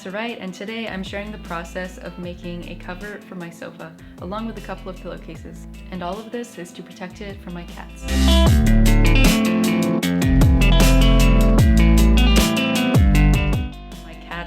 Alexa Wright, and today I'm sharing the process of making a cover for my sofa, along with a couple of pillowcases. And all of this is to protect it from my cats.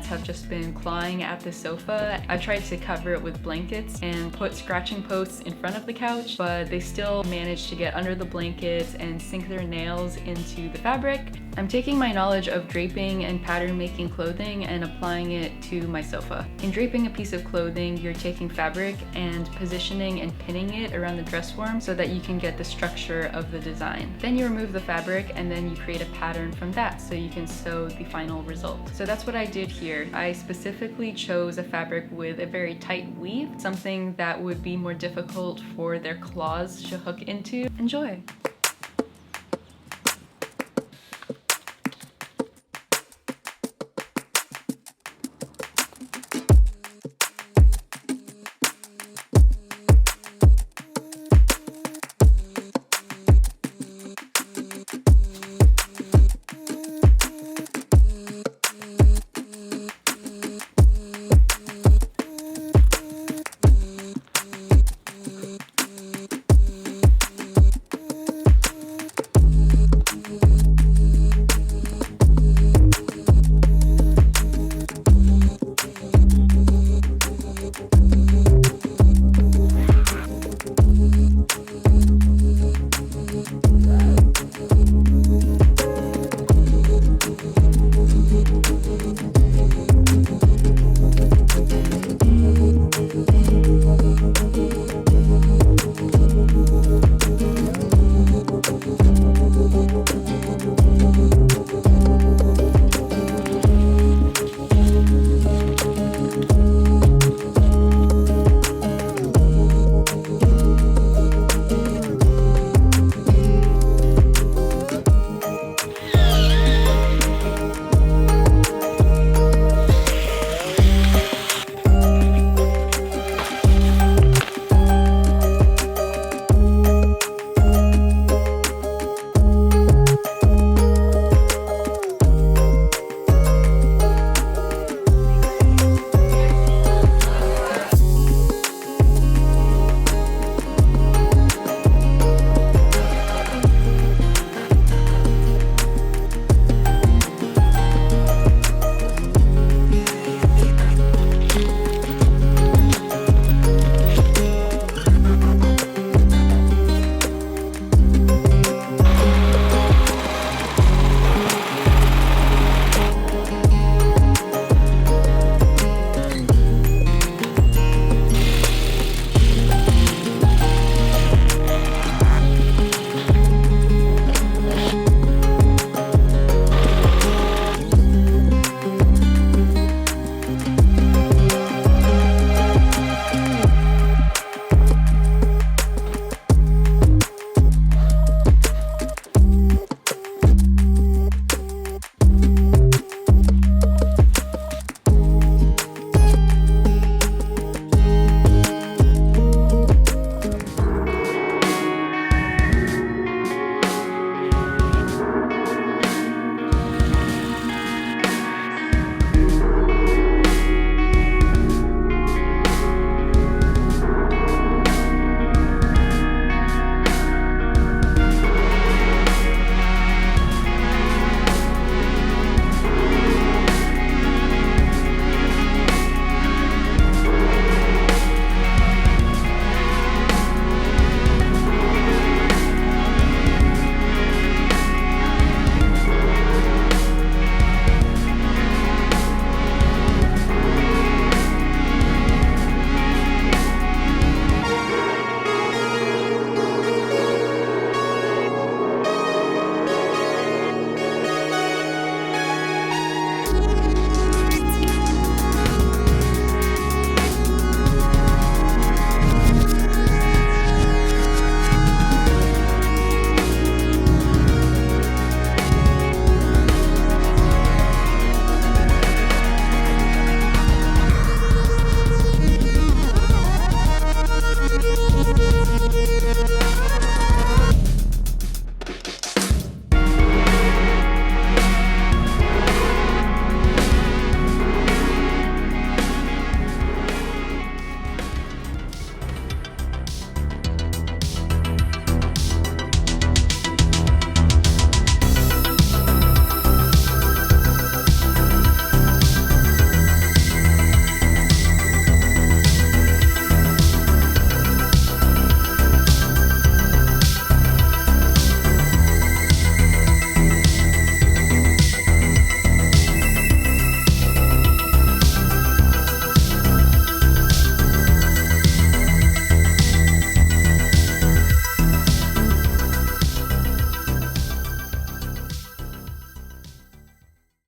Have just been clawing at the sofa. I tried to cover it with blankets and put scratching posts in front of the couch, but they still managed to get under the blankets and sink their nails into the fabric. I'm taking my knowledge of draping and pattern making clothing and applying it to my sofa. In draping a piece of clothing, you're taking fabric and positioning and pinning it around the dress form so that you can get the structure of the design. Then you remove the fabric and then you create a pattern from that so you can sew the final result. So that's what I did here. I specifically chose a fabric with a very tight weave, something that would be more difficult for their claws to hook into. Enjoy!